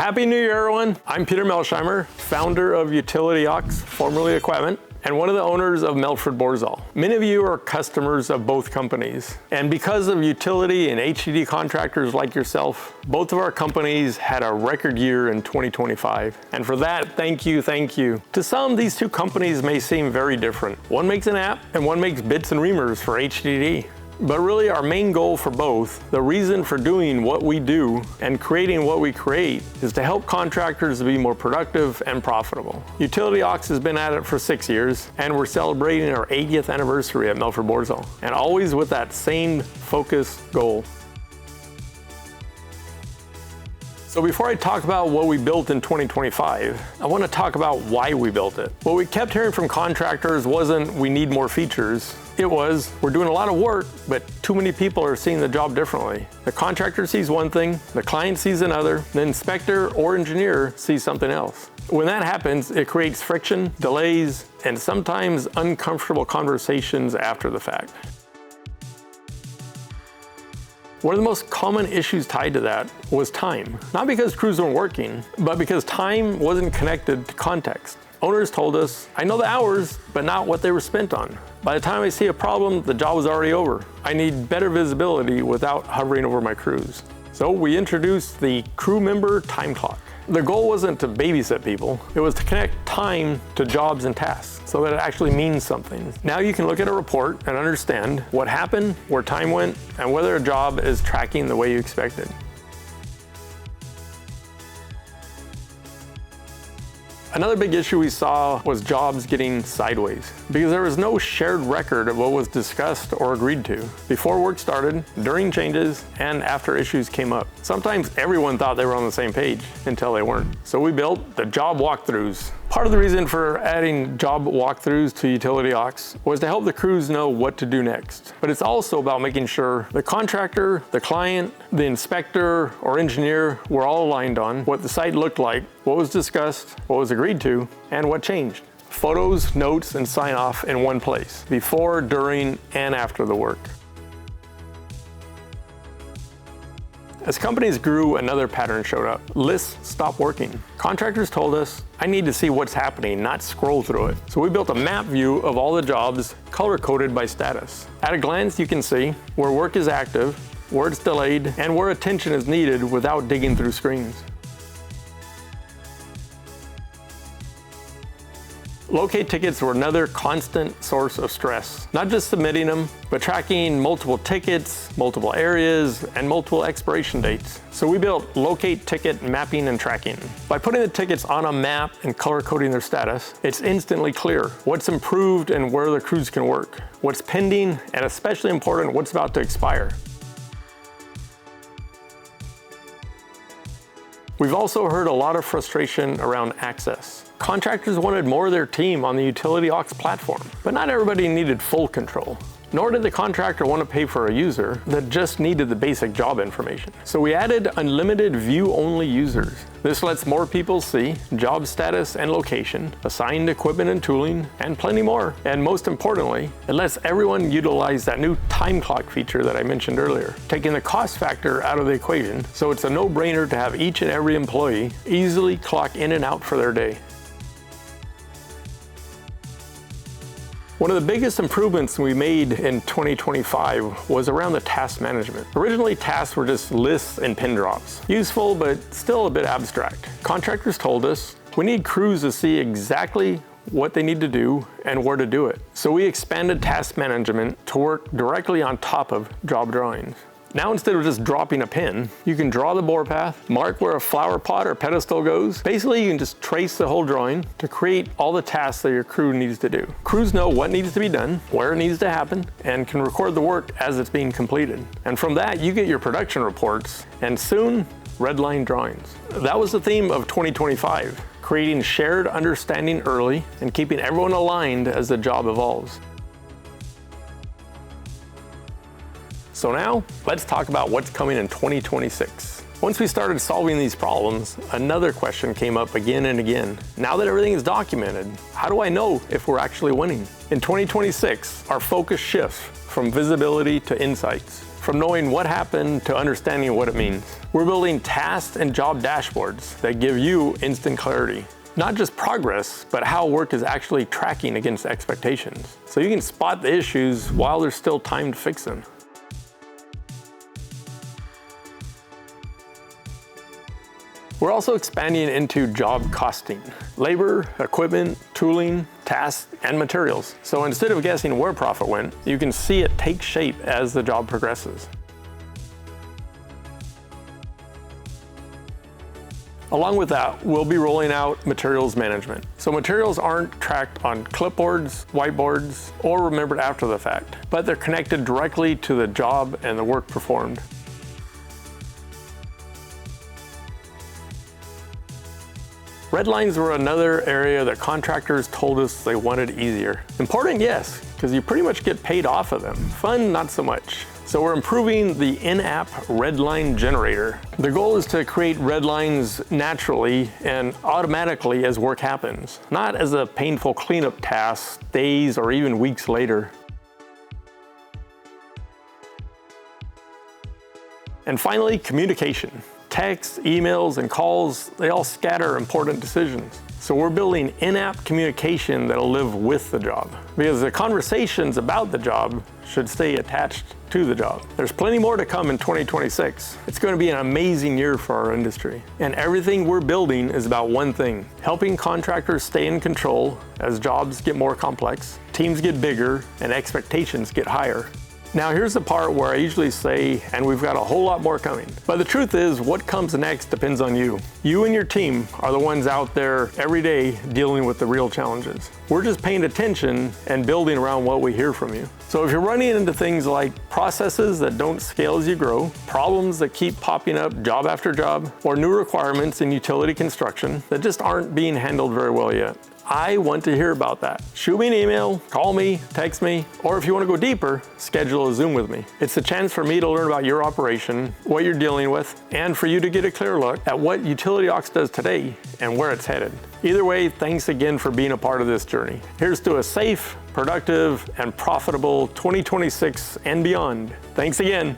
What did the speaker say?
Happy New Year, everyone. I'm Peter Melsheimer, founder of Utility Ox, formerly Equipment, and one of the owners of Melfred Borzall. Many of you are customers of both companies. And because of utility and HDD contractors like yourself, both of our companies had a record year in 2025. And for that, thank you, thank you. To some, these two companies may seem very different. One makes an app and one makes bits and reamers for HDD. But really our main goal for both, the reason for doing what we do and creating what we create, is to help contractors be more productive and profitable. Utility Ox has been at it for 6 years, and we're celebrating our 80th anniversary at Melfred Borzall, and always with that same focused goal. So before I talk about what we built in 2025, I want to talk about why we built it. What we kept hearing from contractors wasn't we need more features. It was we're doing a lot of work, but too many people are seeing the job differently. The contractor sees one thing, the client sees another, the inspector or engineer sees something else. When that happens, it creates friction, delays, and sometimes uncomfortable conversations after the fact. One of the most common issues tied to that was time. Not because crews weren't working, but because time wasn't connected to context. Owners told us, I know the hours, but not what they were spent on. By the time I see a problem, the job was already over. I need better visibility without hovering over my crews. So we introduced the crew member time clock. The goal wasn't to babysit people, it was to connect time to jobs and tasks so that it actually means something. Now you can look at a report and understand what happened, where time went, and whether a job is tracking the way you expected. Another big issue we saw was jobs getting sideways because there was no shared record of what was discussed or agreed to before work started, during changes, and after issues came up. Sometimes everyone thought they were on the same page until they weren't. So we built the job walkthroughs. Part of the reason for adding job walkthroughs to Utility Ox was to help the crews know what to do next. But it's also about making sure the contractor, the client, the inspector, or engineer were all aligned on what the site looked like, what was discussed, what was agreed to, and what changed. Photos, notes, and sign-off in one place, before, during, and after the work. As companies grew, another pattern showed up. Lists stopped working. Contractors told us, I need to see what's happening, not scroll through it. So we built a map view of all the jobs, color-coded by status. At a glance, you can see where work is active, where it's delayed, and where attention is needed without digging through screens. Locate tickets were another constant source of stress. Not just submitting them, but tracking multiple tickets, multiple areas, and multiple expiration dates. So we built locate ticket mapping and tracking. By putting the tickets on a map and color coding their status, it's instantly clear what's improved and where the crews can work, what's pending, and especially important, what's about to expire. We've also heard a lot of frustration around access. Contractors wanted more of their team on the Utility Ox platform, but not everybody needed full control. Nor did the contractor want to pay for a user that just needed the basic job information. So we added unlimited view-only users. This lets more people see job status and location, assigned equipment and tooling, and plenty more. And most importantly, it lets everyone utilize that new time clock feature that I mentioned earlier, taking the cost factor out of the equation, so it's a no-brainer to have each and every employee easily clock in and out for their day. One of the biggest improvements we made in 2025 was around the task management. Originally, tasks were just lists and pin drops. Useful, but still a bit abstract. Contractors told us, we need crews to see exactly what they need to do and where to do it. So we expanded task management to work directly on top of job drawings. Now instead of just dropping a pin, you can draw the bore path, mark where a flower pot or pedestal goes. Basically, you can just trace the whole drawing to create all the tasks that your crew needs to do. Crews know what needs to be done, where it needs to happen, and can record the work as it's being completed. And from that, you get your production reports, and soon, red line drawings. That was the theme of 2025, creating shared understanding early and keeping everyone aligned as the job evolves. So now, let's talk about what's coming in 2026. Once we started solving these problems, another question came up again and again. Now that everything is documented, how do I know if we're actually winning? In 2026, our focus shifts from visibility to insights. from knowing what happened to understanding what it means. We're building task and job dashboards that give you instant clarity. Not just progress, but how work is actually tracking against expectations. So you can spot the issues while there's still time to fix them. We're also expanding into job costing. Labor, equipment, tooling, tasks, and materials. So instead of guessing where profit went, you can see it take shape as the job progresses. Along with that, we'll be rolling out materials management. So materials aren't tracked on clipboards, whiteboards, or remembered after the fact, but they're connected directly to the job and the work performed. Red lines were another area that contractors told us they wanted easier. Important, yes, because you pretty much get paid off of them. Fun, not so much. So we're improving the in-app red line generator. The goal is to create red lines naturally and automatically as work happens, not as a painful cleanup task days or even weeks later. And finally, communication. Texts, emails, and calls, they all scatter important decisions. So we're building in-app communication that'll live with the job, because the conversations about the job should stay attached to the job. There's plenty more to come in 2026. It's going to be an amazing year for our industry. And everything we're building is about one thing: helping contractors stay in control as jobs get more complex, teams get bigger, and expectations get higher. Now here's the part where I usually say, and we've got a whole lot more coming. But the truth is, what comes next depends on you. You and your team are the ones out there every day dealing with the real challenges. We're just paying attention and building around what we hear from you. So if you're running into things like processes that don't scale as you grow, problems that keep popping up job after job, or new requirements in utility construction that just aren't being handled very well yet, I want to hear about that. Shoot me an email, call me, text me, or if you want to go deeper, schedule a Zoom with me. It's a chance for me to learn about your operation, what you're dealing with, and for you to get a clear look at what UtilityAux does today and where it's headed. Either way, thanks again for being a part of this journey. Here's to a safe, productive, and profitable 2026 and beyond. Thanks again.